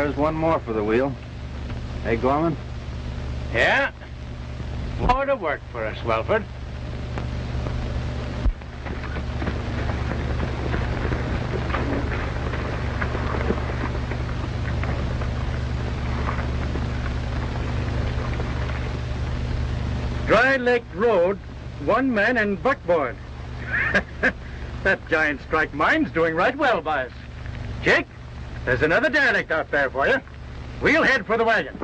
There's one more for the wheel. Hey, Gorman? Yeah? More to work for us, Welford. Dry Lake Road, one man and buckboard. That giant strike mine's doing right well by us. Jake, there's another derelict out there for you. We'll head for the wagon.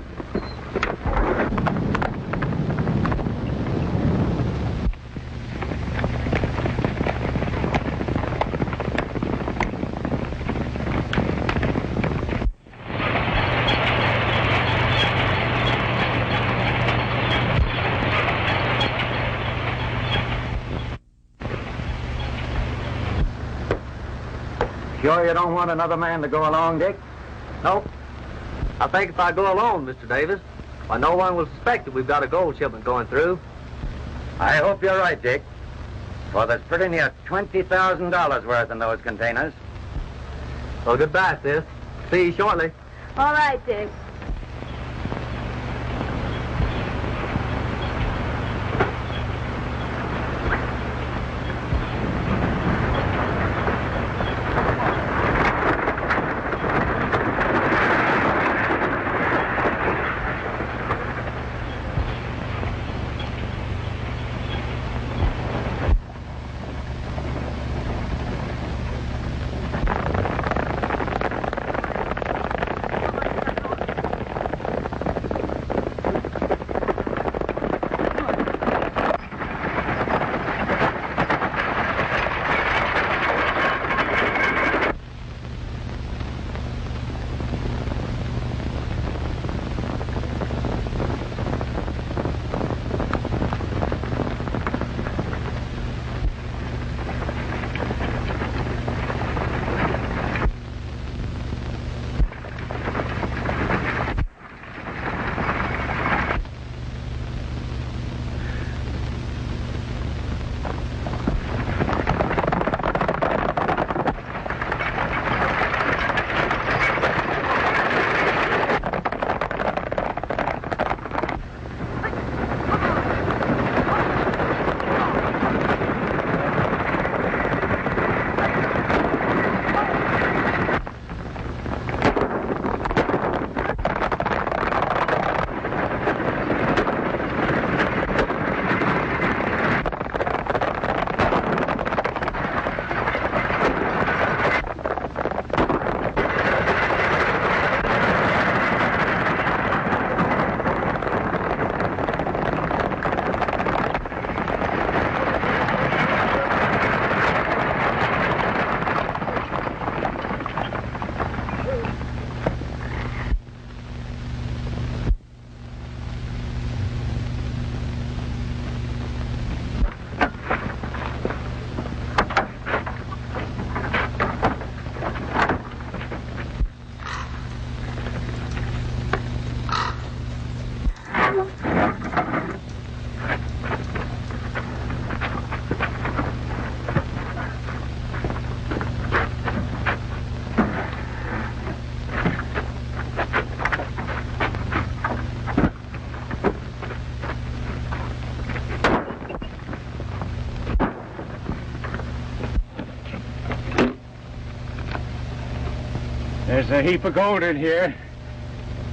Sure you don't want another man to go along, Dick? No. I think if I go alone, Mr. Davis, why, no one will suspect that we've got a gold shipment going through. I hope you're right, Dick. For there's pretty near $20,000 worth in those containers. Well, goodbye, sis. See you shortly. All right, Dick. There's a heap of gold in here.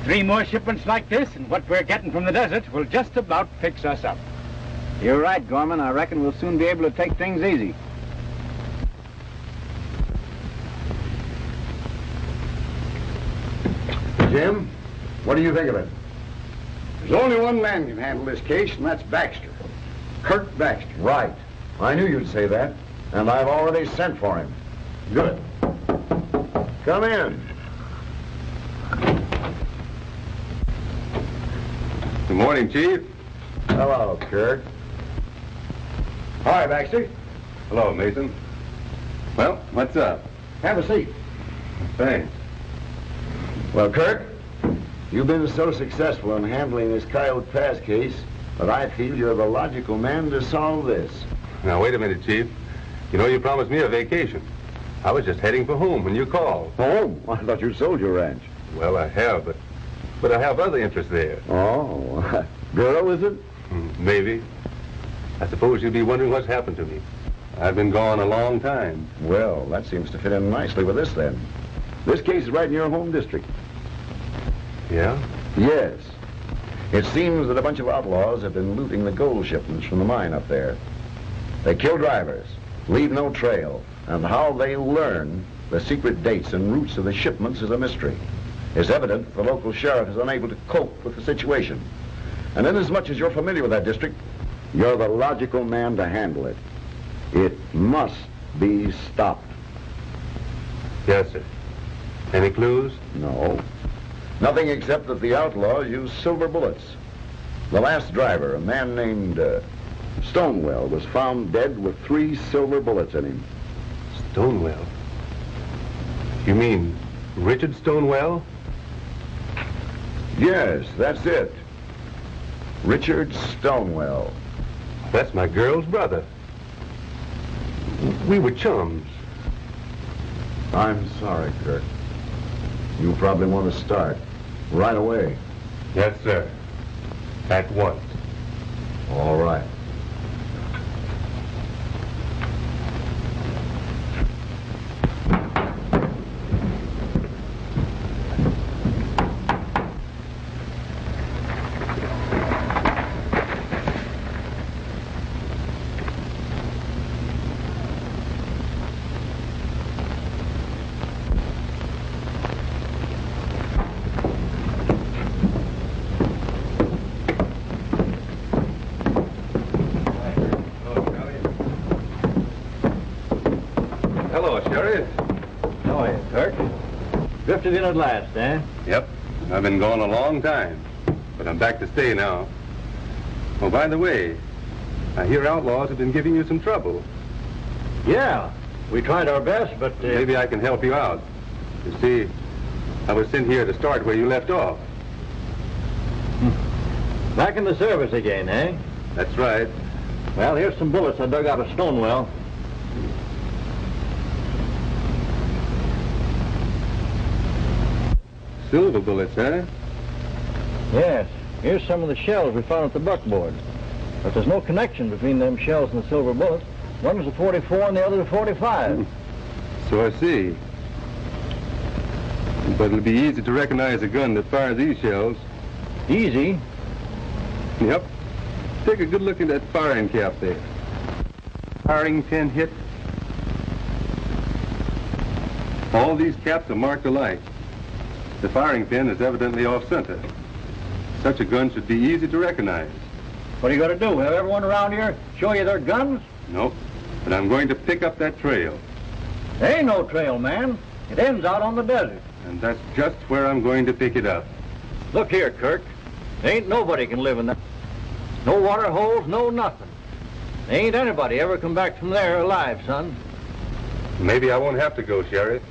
3 more shipments like this, and what we're getting from the desert will just about fix us up. You're right, Gorman. I reckon we'll soon be able to take things easy. Jim, what do you think of it? There's only one man can handle this case, and that's Baxter. Kirk Baxter. Right. I knew you'd say that, and I've already sent for him. Good. Come in. Good morning, Chief. Hello, Kirk. Hi, Baxter. Hello, Mason. Well, what's up? Have a seat. Thanks. Well, Kirk, you've been so successful in handling this Coyote Pass case that I feel you're the logical man to solve this. Now, wait a minute, Chief. You know you promised me a vacation. I was just heading for home when you called. Home? I thought you sold your ranch. Well, I have, but I have other interests there. Oh, girl, is it? Maybe. I suppose you'd be wondering what's happened to me. I've been gone a long time. Well, that seems to fit in nicely with this, then. This case is right in your home district. Yeah? Yes. It seems that a bunch of outlaws have been looting the gold shipments from the mine up there. They kill drivers, leave no trail, and how they learn the secret dates and routes of the shipments is a mystery. It's evident the local sheriff is unable to cope with the situation. And inasmuch as you're familiar with that district, you're the logical man to handle it. It must be stopped. Yes, sir. Any clues? No. Nothing except that the outlaws use silver bullets. The last driver, a man named Stonewell, was found dead with 3 silver bullets in him. Stonewell? You mean Richard Stonewell? Yes, that's it. Richard Stonewell. That's my girl's brother. We were chums. I'm sorry, Kirk. You probably want to start right away. Yes, sir. At once. All right. Hello, Sheriff. How are you, Kirk? Drifted in at last, eh? Yep. I've been gone a long time, but I'm back to stay now. Oh, by the way, I hear outlaws have been giving you some trouble. Yeah, we tried our best, but... Maybe I can help you out. You see, I was sent here to start where you left off. Back in the service again, eh? That's right. Well, here's some bullets I dug out of Stonewell. Silver bullets, huh? Yes, here's some of the shells we found at the buckboard. But there's no connection between them shells and the silver bullets. One was a 44 and the other a 45. So I see. But it'll be easy to recognize a gun that fires these shells. Easy. Yep. Take a good look at that firing cap there. Firing pin hit. All these caps are marked alike. The firing pin is evidently off-center. Such a gun should be easy to recognize. What are you going to do? Have everyone around here show you their guns? Nope. But I'm going to pick up that trail. There ain't no trail, man. It ends out on the desert. And that's just where I'm going to pick it up. Look here, Kirk. Ain't nobody can live in that. No water holes, no nothing. Ain't anybody ever come back from there alive, son. Maybe I won't have to go, Sheriff.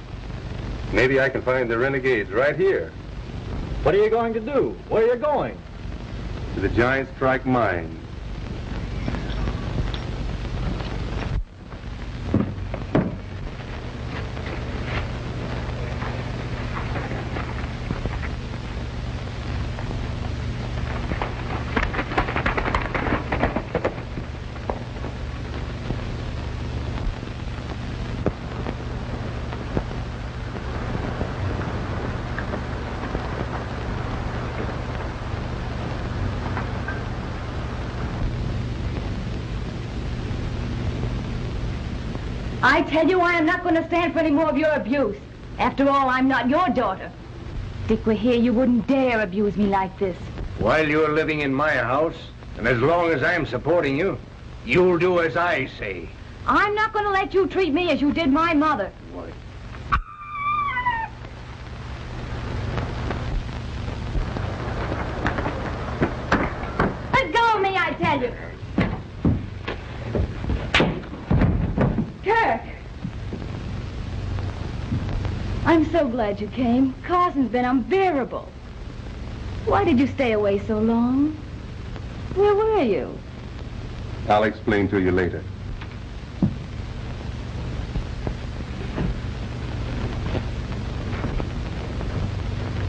Maybe I can find the renegades right here. What are you going to do? Where are you going? To the Giant Strike Mine. I tell you, I am not going to stand for any more of your abuse. After all, I'm not your daughter. If Dick were here, you wouldn't dare abuse me like this. While you're living in my house, and as long as I'm supporting you, you'll do as I say. I'm not going to let you treat me as you did my mother. What? Let go of me, I tell you. Kirk! I'm so glad you came. Carson's been unbearable. Why did you stay away so long? Where were you? I'll explain to you later.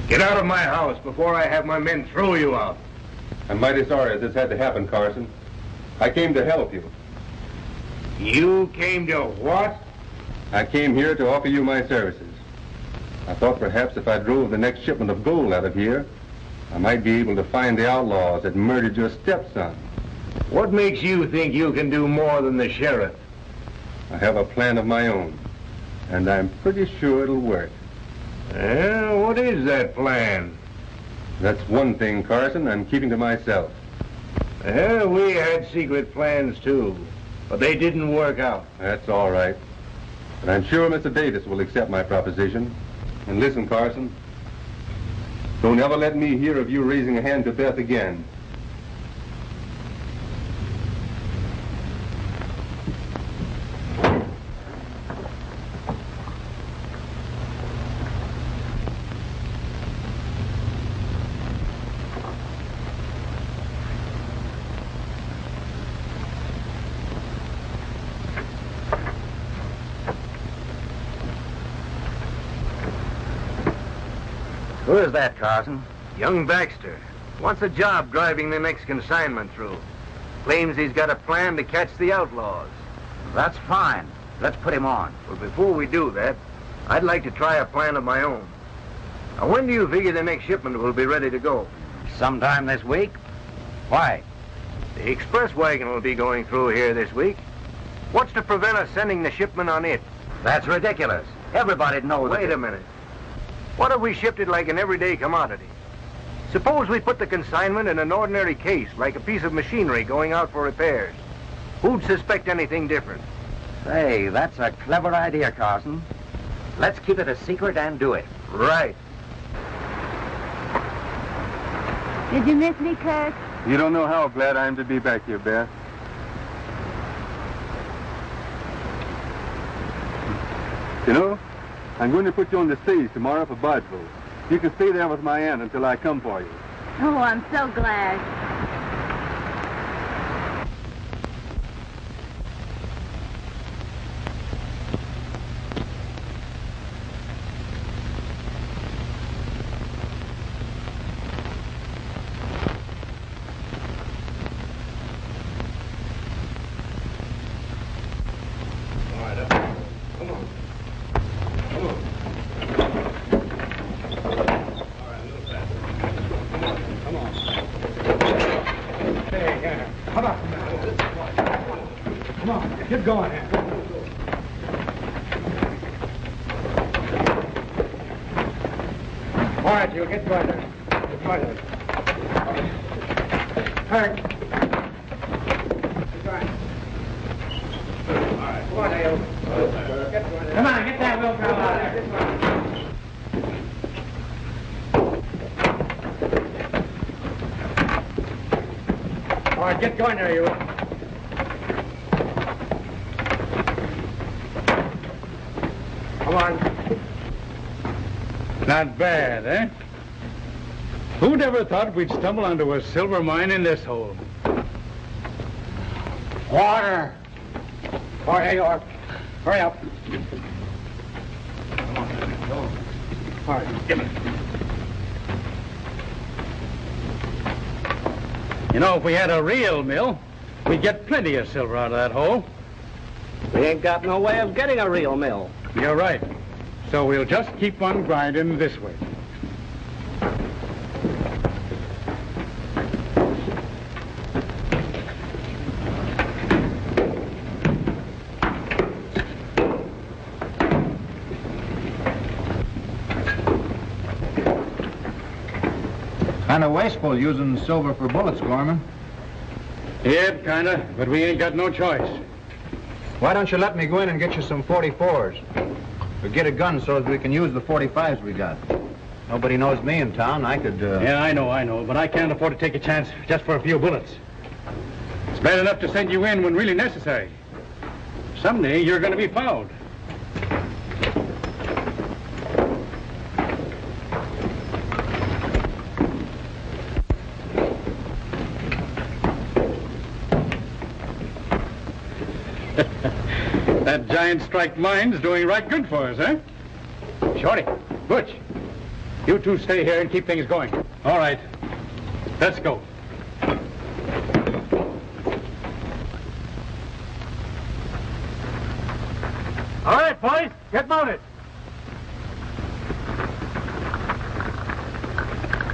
Get out of my house before I have my men throw you out. I'm mighty sorry this had to happen, Carson. I came to help you. You came to what? I came here to offer you my services. I thought perhaps if I drove the next shipment of gold out of here, I might be able to find the outlaws that murdered your stepson. What makes you think you can do more than the sheriff? I have a plan of my own, and I'm pretty sure it'll work. What is that plan? That's one thing, Carson, I'm keeping to myself. We had secret plans, too, but they didn't work out. That's all right. But I'm sure Mr. Davis will accept my proposition. And listen, Carson, don't ever let me hear of you raising a hand to Beth again. Who is that, Carson? Young Baxter wants a job driving the next consignment through. Claims he's got a plan to catch the outlaws. That's fine. Let's put him on. Well, before we do that, I'd like to try a plan of my own. Now, when do you figure the next shipment will be ready to go? Sometime this week. Why? The express wagon will be going through here this week. What's to prevent us sending the shipment on it? That's ridiculous. Everybody'd know that. Wait a minute. What if we shipped it like an everyday commodity? Suppose we put the consignment in an ordinary case, like a piece of machinery going out for repairs. Who'd suspect anything different? Say, that's a clever idea, Carson. Let's keep it a secret and do it. Right. Did you miss me, Kirk? You don't know how glad I am to be back here, Beth. You know, I'm going to put you on the stage tomorrow for Bardville. You can stay there with my aunt until I come for you. Oh, I'm so glad. Get going here. All right, you get going there. Get going there. Kirk. Get going. All right, come on, Hale. Get going there. Come on, get that wheel out of there. All right, get going there, you. Come on. Not bad, eh? Who'd ever thought we'd stumble onto a silver mine in this hole? Water! Oh, here you are. Hurry up. Come on. Go. All right, give it. You know, if we had a real mill, we'd get plenty of silver out of that hole. We ain't got no way of getting a real mill. You're right. So we'll just keep on grinding this way. Kind of wasteful using silver for bullets, Gorman. Yeah, kinda, but we ain't got no choice. Why don't you let me go in and get you some 44s? Or get a gun so that we can use the 45s we got. Nobody knows me in town. I could, Yeah, I know, but I can't afford to take a chance just for a few bullets. It's bad enough to send you in when really necessary. Someday you're going to be fouled. That giant strike mine's doing right good for us, eh? Shorty, Butch, You two stay here and keep things going. All right. Let's go. All right, boys. Get mounted.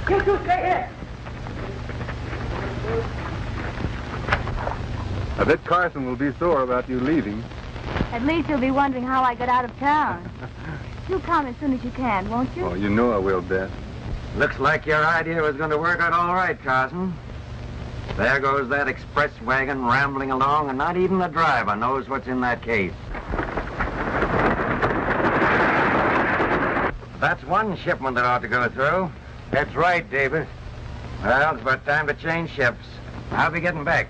You two stay here. I bet Carson will be sore about you leaving. At least you'll be wondering how I got out of town. You come as soon as you can, won't you? Oh, you know I will, Beth. Looks like your idea was going to work out all right, Carson. There goes that express wagon rambling along, and not even the driver knows what's in that case. That's one shipment that ought to go through. That's right, Davis. Well, it's about time to change ships. I'll be getting back.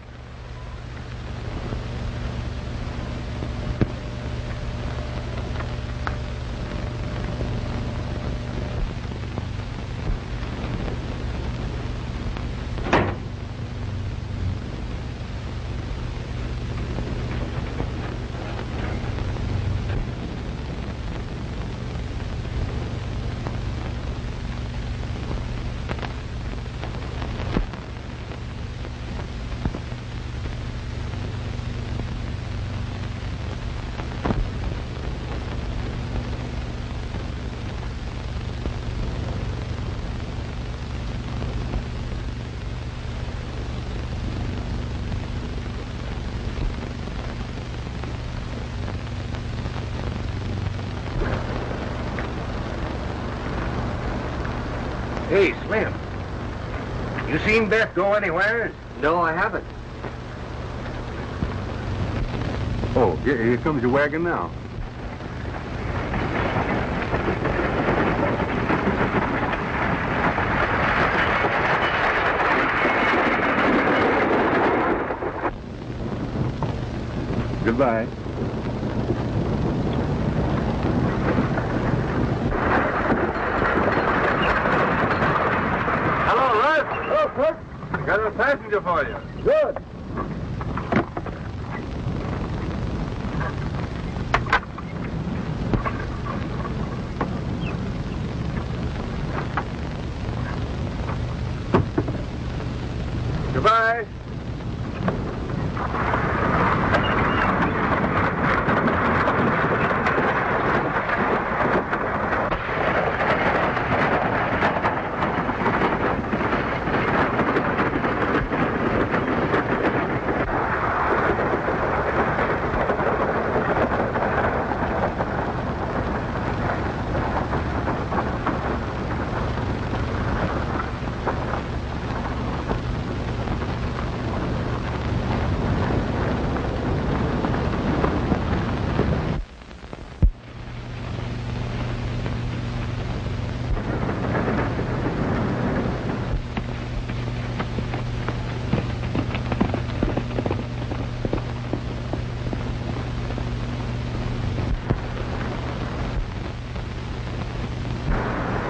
Hey, Slim. You seen Beth go anywhere? No, I haven't. Oh, here comes your wagon now. Goodbye. Hello, Russ. Oh, Kirk. Got a passenger for you. Good. Goodbye.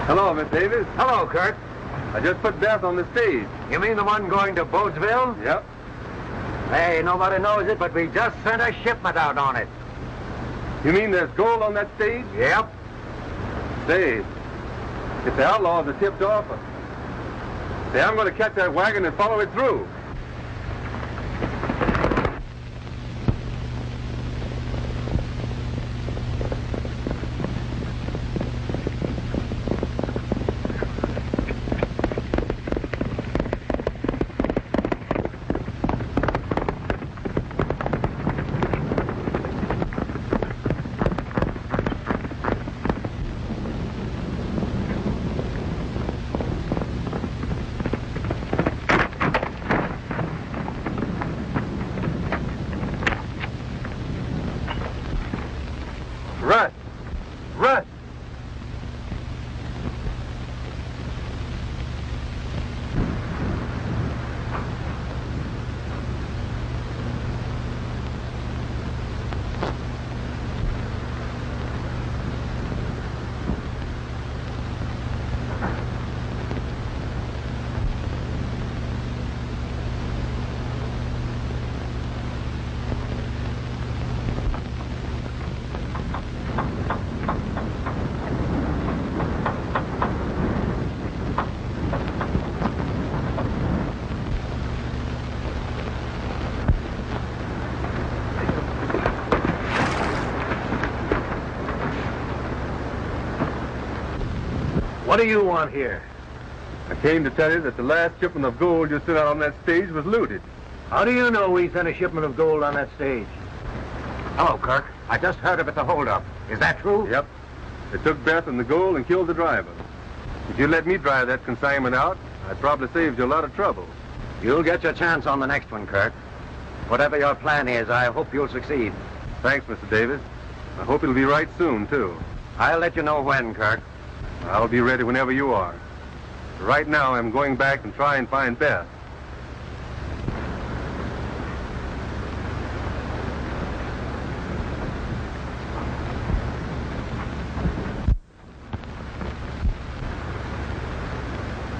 Hello, Miss Davis. Hello, Kirk. I just put Beth on the stage. You mean the one going to Boatsville? Yep. Hey, nobody knows it, but we just sent a shipment out on it. You mean there's gold on that stage? Yep. Say, if the outlaws are tipped off, say, I'm going to catch that wagon and follow it through. Russ. Russ. What do you want here? I came to tell you that the last shipment of gold you sent out on that stage was looted. How do you know we sent a shipment of gold on that stage? Hello, Kirk. I just heard of it, the holdup. Is that true? Yep. They took Beth and the gold and killed the driver. If you let me drive that consignment out, I'd probably save you a lot of trouble. You'll get your chance on the next one, Kirk. Whatever your plan is, I hope you'll succeed. Thanks, Mr. Davis. I hope it'll be right soon, too. I'll let you know when, Kirk. I'll be ready whenever you are. Right now, I'm going back and try and find Beth.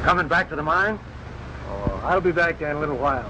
Coming back to the mine? Oh, I'll be back there in a little while.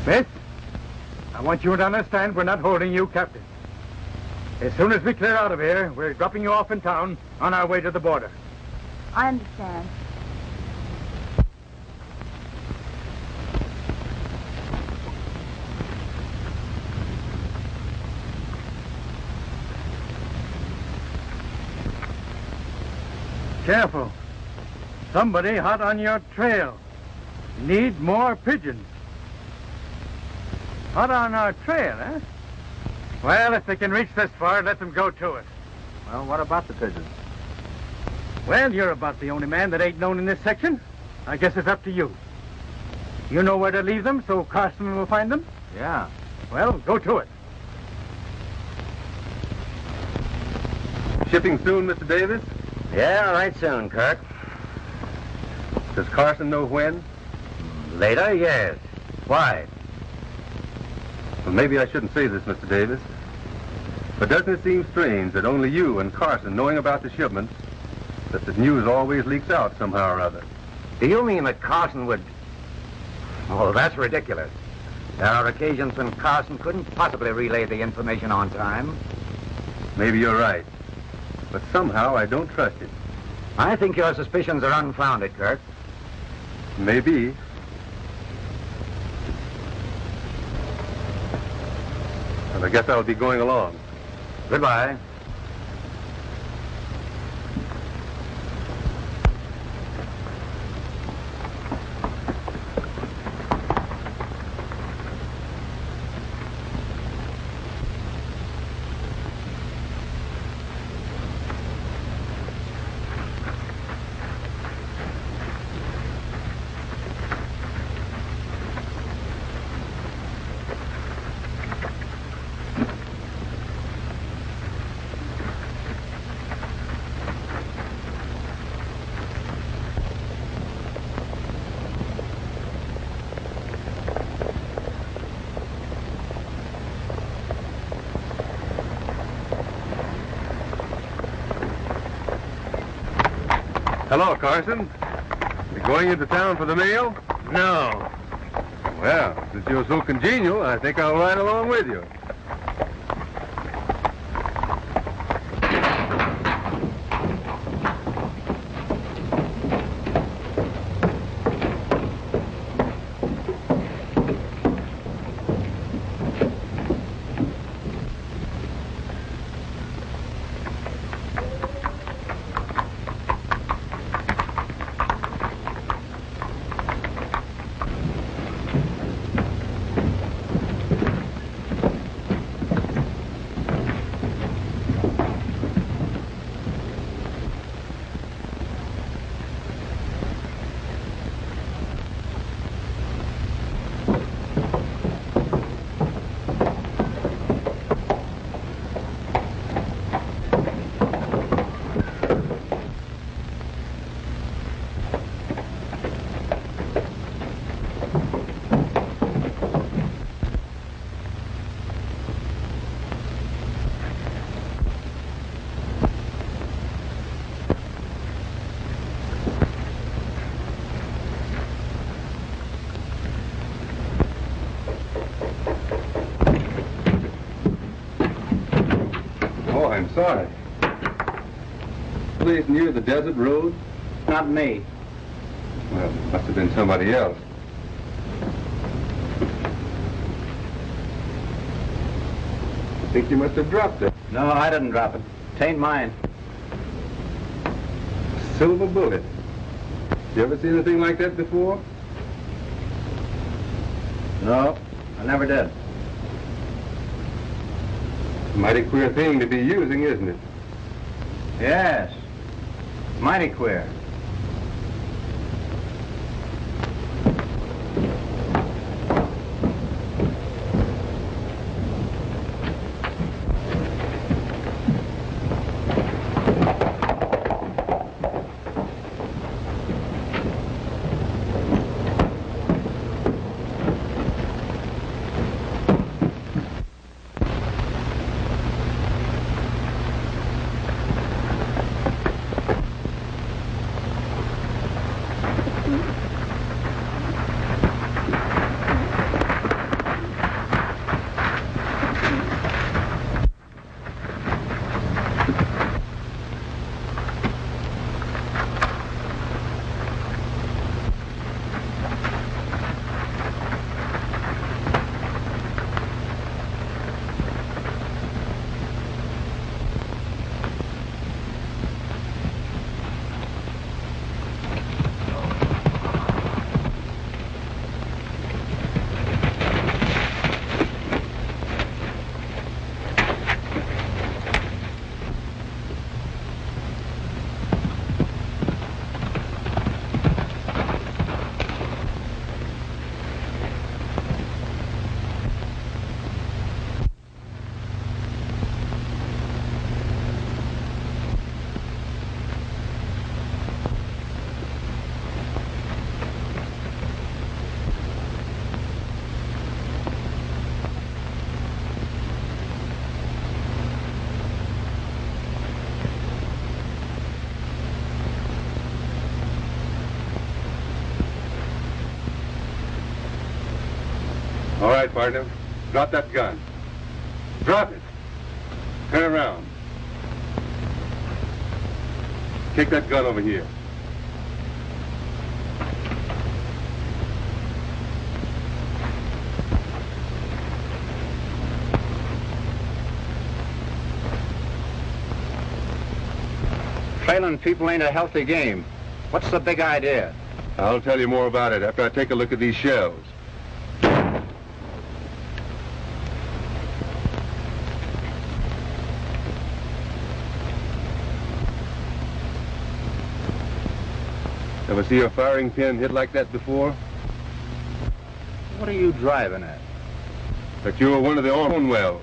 Miss, I want you to understand we're not holding you captive. As soon as we clear out of here, we're dropping you off in town on our way to the border. I understand. Careful. Somebody hot on your trail. Need more pigeons. Hot on our trail, eh? Well, if they can reach this far, let them go to it. Well, what about the pigeons? Well, you're about the only man that ain't known in this section. I guess it's up to you. You know where to leave them so Carson will find them? Yeah. Well, go to it. Shipping soon, Mr. Davis? Yeah, right soon, Kirk. Does Carson know when? Later, yes. Why? Well, maybe I shouldn't say this, Mr. Davis. But doesn't it seem strange that only you and Carson knowing about the shipments, that the news always leaks out somehow or other? Do you mean that Carson would... Oh, that's ridiculous. There are occasions when Carson couldn't possibly relay the information on time. Maybe you're right. But somehow I don't trust it. I think your suspicions are unfounded, Kirk. Maybe. Well, I guess I'll be going along. Goodbye. Hello, Carson. You going into town for the mail? No. Well, since you're so congenial, I think I'll ride along with you. I'm sorry. Place near the desert road? Not me. Well, it must have been somebody else. I think you must have dropped it. No, I didn't drop it. Tain't mine. Silver bullet. You ever seen anything like that before? No, I never did. Mighty queer thing to be using, isn't it? Yes. Mighty queer. All right, partner. Drop that gun. Drop it. Turn around. Take that gun over here. Trailing people ain't a healthy game. What's the big idea? I'll tell you more about it after I take a look at these shells. Ever see a firing pin hit like that before? What are you driving at? But you were one of the own wells.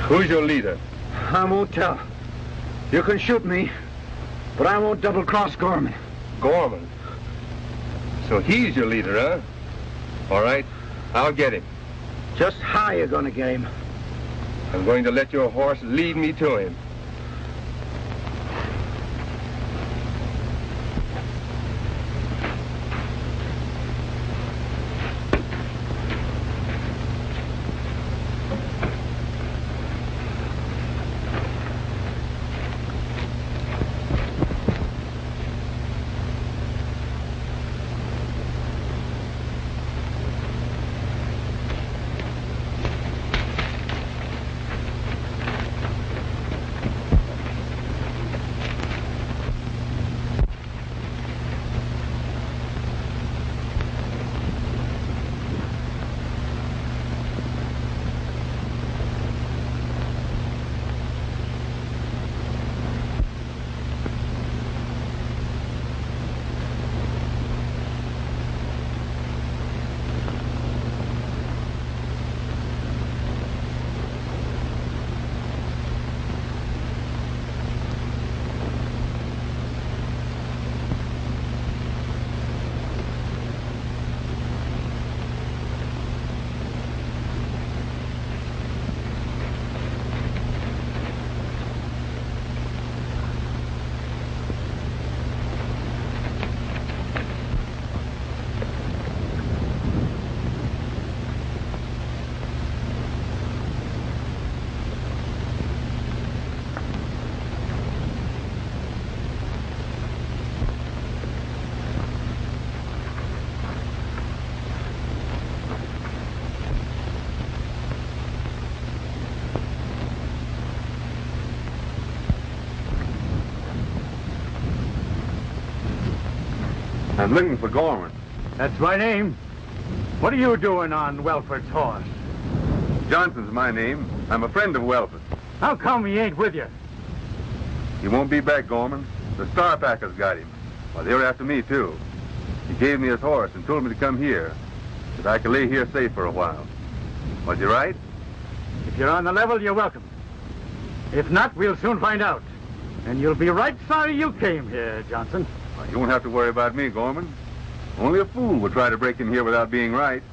Who's your leader? I won't tell. You can shoot me, but I won't double-cross Gorman. Gorman. So he's your leader, huh? All right, I'll get him. Just how you gonna get him? I'm going to let your horse lead me to him. I'm looking for Gorman. That's my name. What are you doing on Welford's horse? Johnson's my name. I'm a friend of Welford. How come he ain't with you? He won't be back, Gorman. The Star Packers got him. Well, they were after me, too. He gave me his horse and told me to come here, that I could lay here safe for a while. Was you right? If you're on the level, you're welcome. If not, we'll soon find out. And you'll be right sorry you came here, Johnson. Well, you won't have to worry about me, Gorman. Only a fool would try to break in here without being right.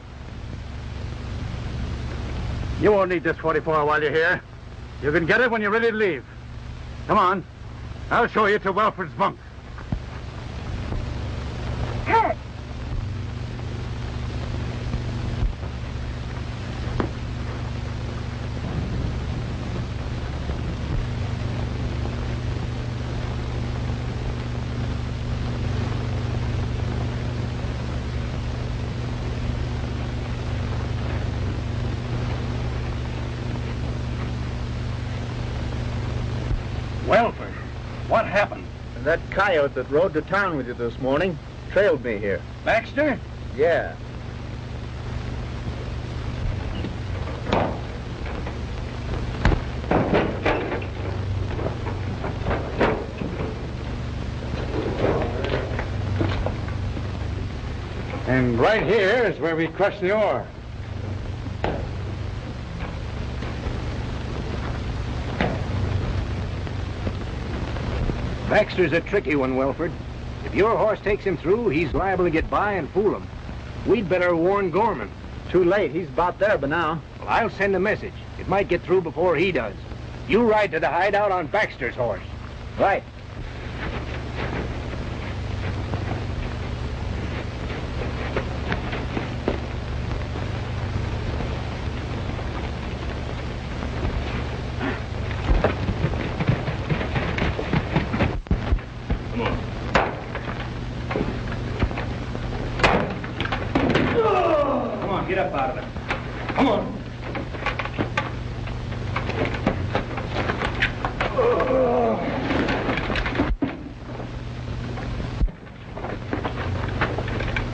You won't need this 44 while you're here. You can get it when you're ready to leave. Come on. I'll show you to Welford's bunk. Kirk! Welford, what happened? That coyote that rode to town with you this morning trailed me here. Baxter? Yeah. And right here is where we crush the ore. Baxter's a tricky one, Welford. If your horse takes him through, he's liable to get by and fool him. We'd better warn Gorman. Too late. He's about there by now. Well, I'll send a message. It might get through before he does. You ride to the hideout on Baxter's horse. Right. Get up out of it. Come on.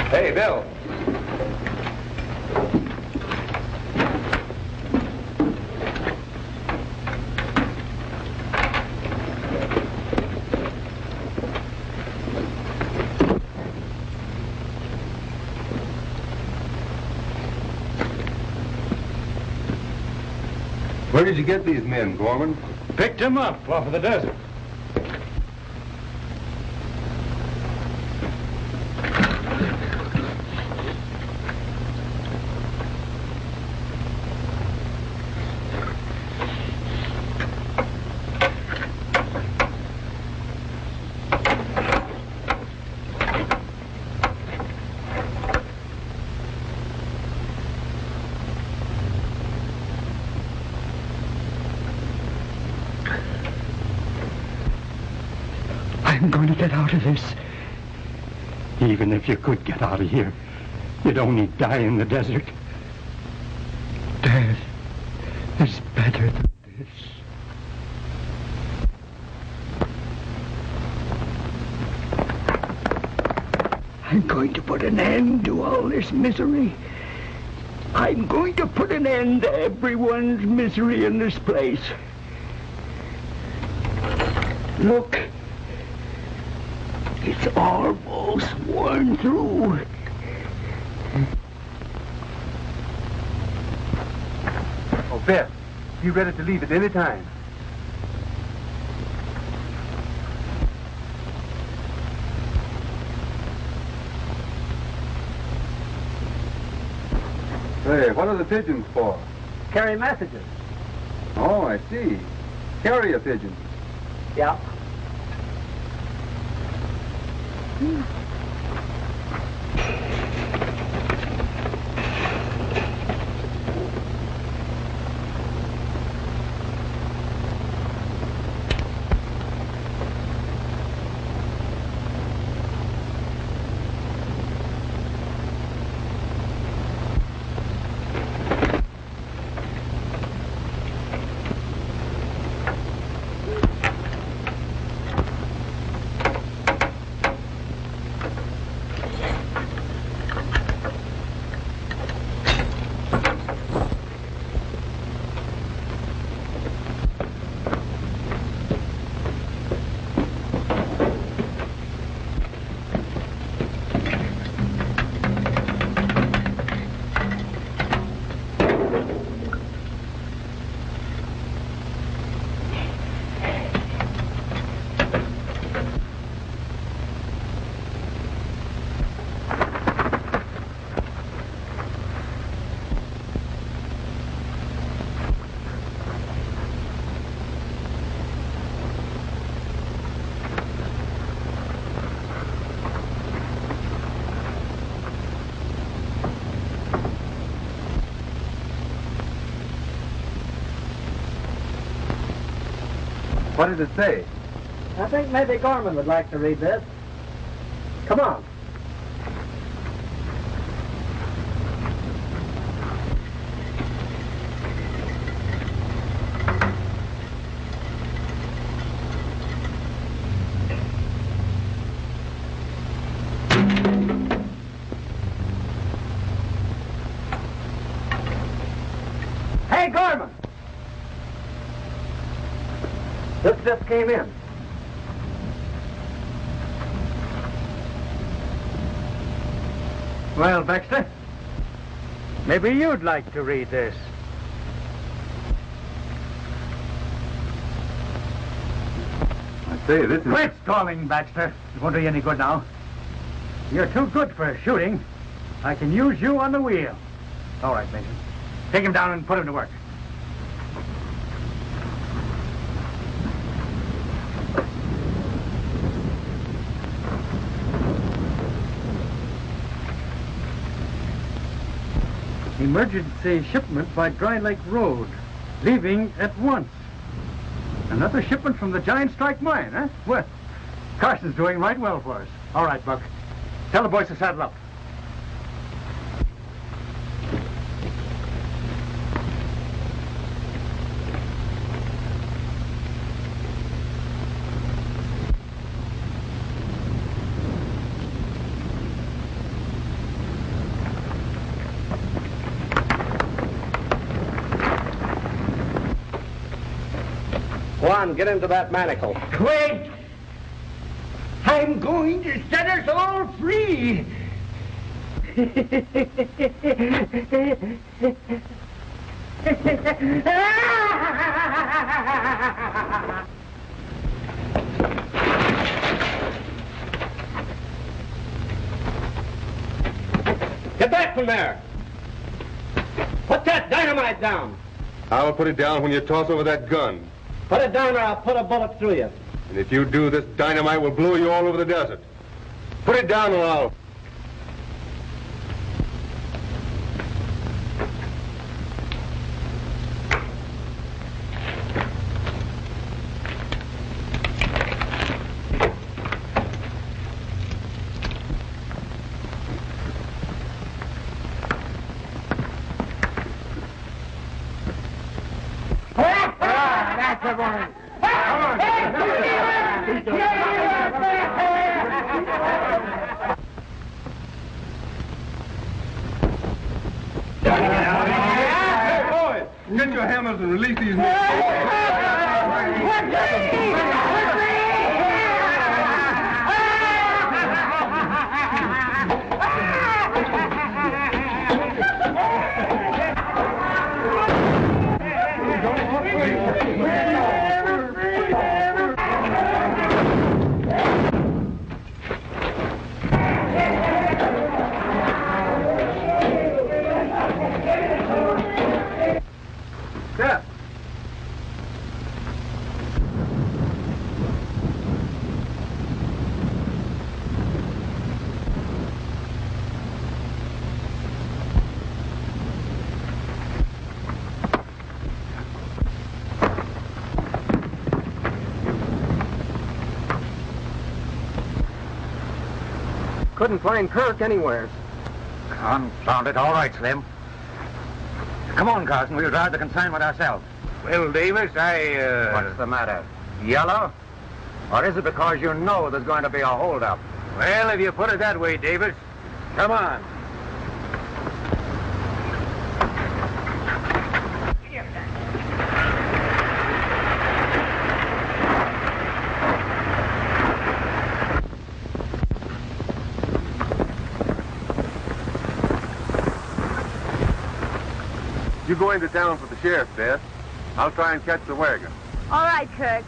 Hey, Bill. Where did you get these men, Gorman? Picked him up off of the desert. I'm going to get out of this. Even if you could get out of here, you'd only die in the desert. Death is better than this. I'm going to put an end to all this misery. I'm going to put an end to everyone's misery in this place. Look. It's almost worn through. Oh, Beth, you ready to leave at any time? Hey, what are the pigeons for? Carry messages. Oh, I see. Carrier pigeons. Yeah. What did it say? I think maybe Gorman would like to read this. Come on. Hey, Gorman! This just came in. Well, Baxter, maybe you'd like to read this. I say, this is... Quit stalling, Baxter. It won't do you any good now. You're too good for shooting. I can use you on the wheel. All right, Major. Take him down and put him to work. Emergency shipment by Dry Lake Road. Leaving at once. Another shipment from the Giant Strike Mine, huh? Well, Carson's doing right well for us. All right, Buck. Tell the boys to saddle up. Go on, get into that manacle. Wait! I'm going to set us all free! Get back from there! Put that dynamite down! I'll put it down when you toss over that gun. Put it down or I'll put a bullet through you. And if you do, this dynamite will blow you all over the desert. Put it down or I'll... Get your hammers and release these men. Couldn't find Kirk anywhere. Confound it. All right, Slim. Come on, Carson. We'll drive the consignment ourselves. Well, Davis, What's the matter? Yellow? Or is it because you know there's going to be a holdup? Well, if you put it that way, Davis, come on. You go into town for the sheriff's desk. I'll try and catch the wagon. All right, Kirk.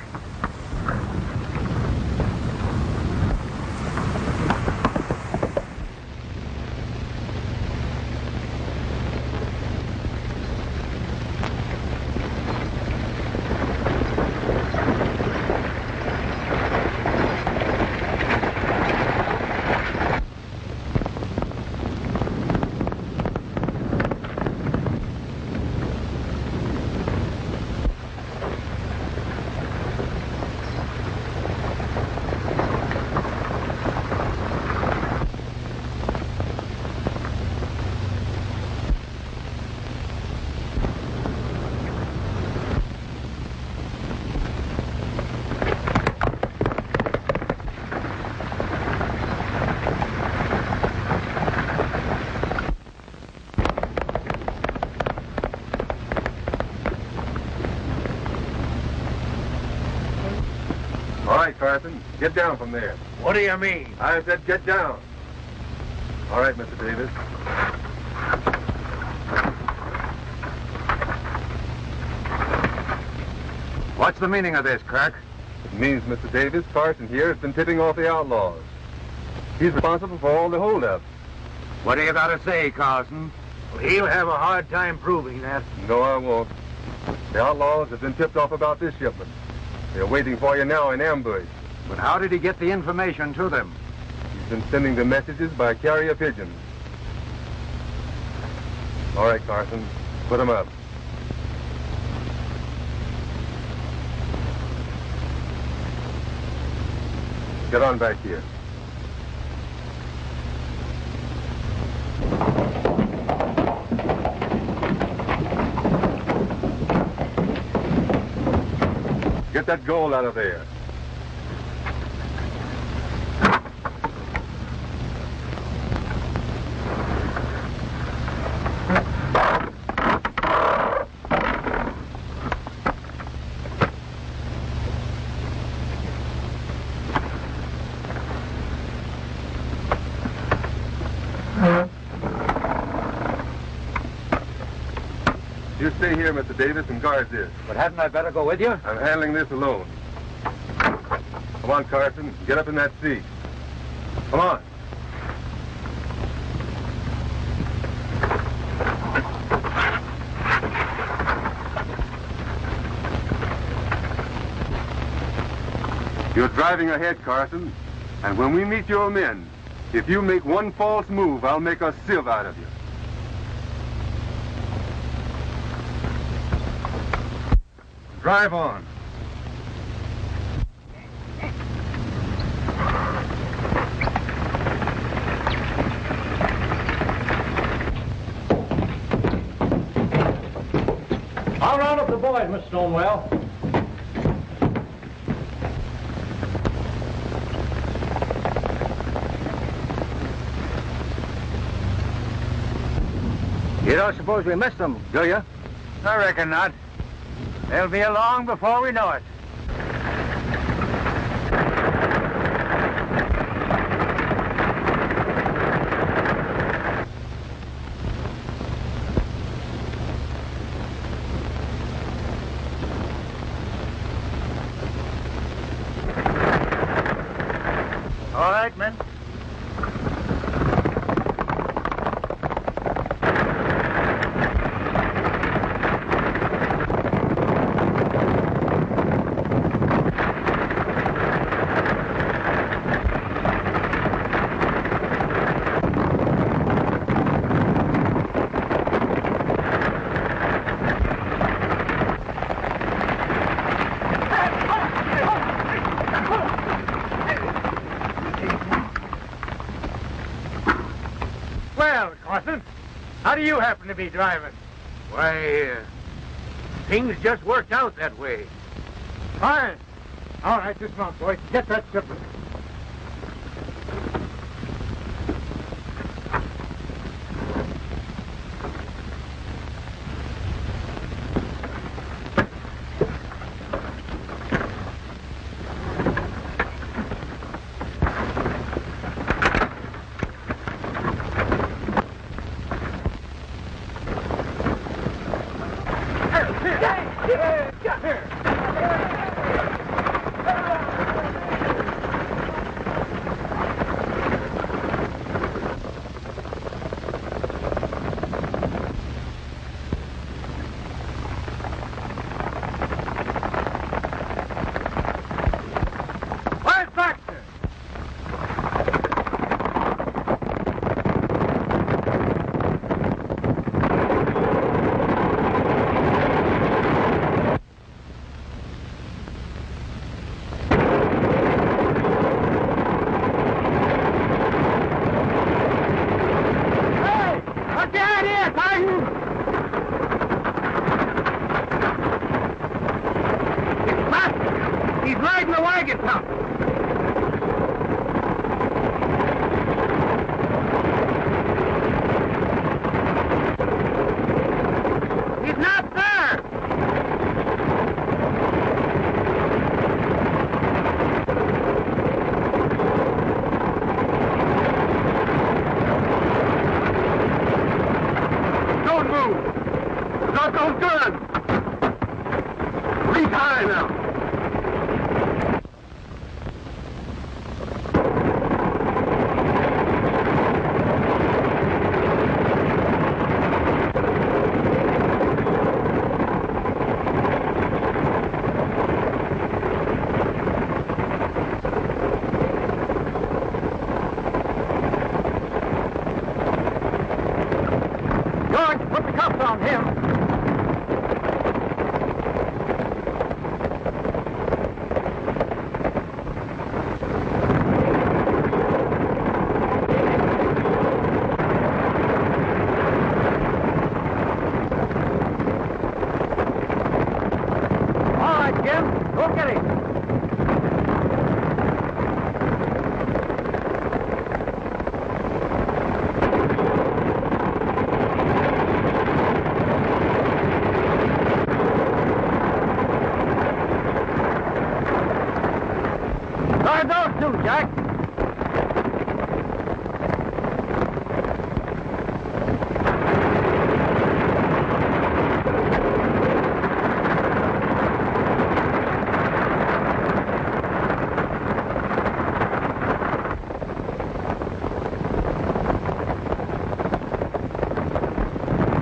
All right, Carson, get down from there. What do you mean? I said get down. All right, Mr. Davis. What's the meaning of this, Kirk? It means, Mr. Davis, Carson here has been tipping off the outlaws. He's responsible for all the holdups. What do you got to say, Carson? Well, he'll have a hard time proving that. No, I won't. The outlaws have been tipped off about this shipment. They're waiting for you now in ambush. But how did he get the information to them? He's been sending the messages by carrier pigeons. All right, Carson, put them up. Get on back here. Get that gold out of there. You stay here, Mr. Davis, and guard this. But hadn't I better go with you? I'm handling this alone. Come on, Carson. Get up in that seat. Come on. You're driving ahead, Carson. And when we meet your men, if you make one false move, I'll make a sieve out of you. Drive on. I'll round up the boys, Miss Stonewell. You don't suppose we missed them, do you? I reckon not. They'll be along before we know it. All right, men. How do you happen to be driving? Why, things just worked out that way. Fine. All right, dismount, boy. Get that shipment.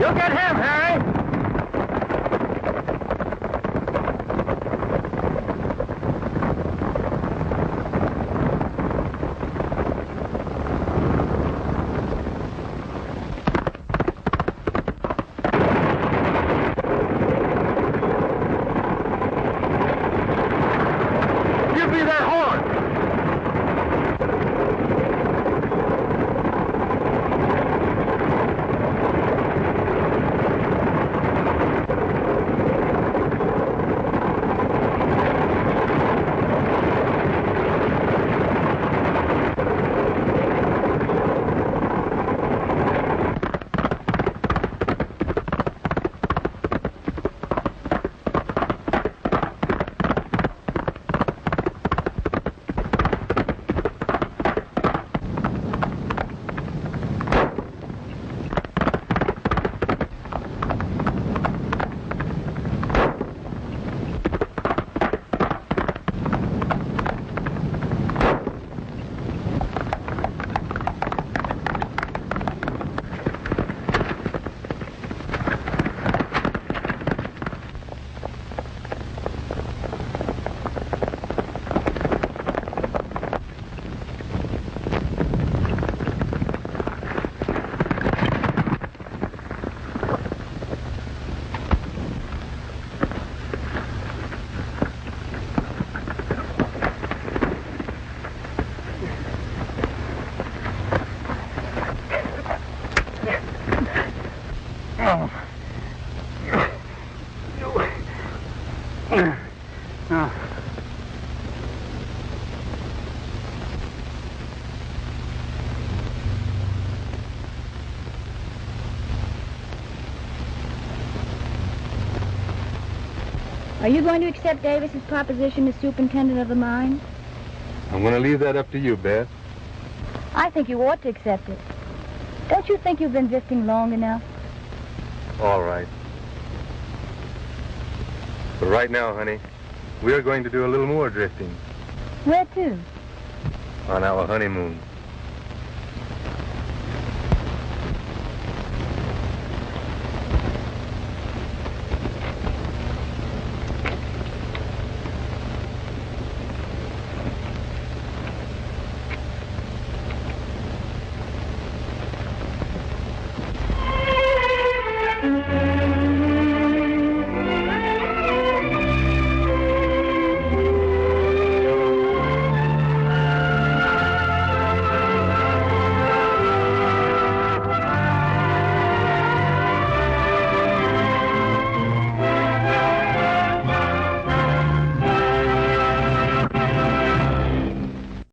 You'll get him, Harry! Are you going to accept Davis's proposition as superintendent of the mine? I'm going to leave that up to you, Beth. I think you ought to accept it. Don't you think you've been drifting long enough? All right. But right now, honey, we're going to do a little more drifting. Where to? On our honeymoon.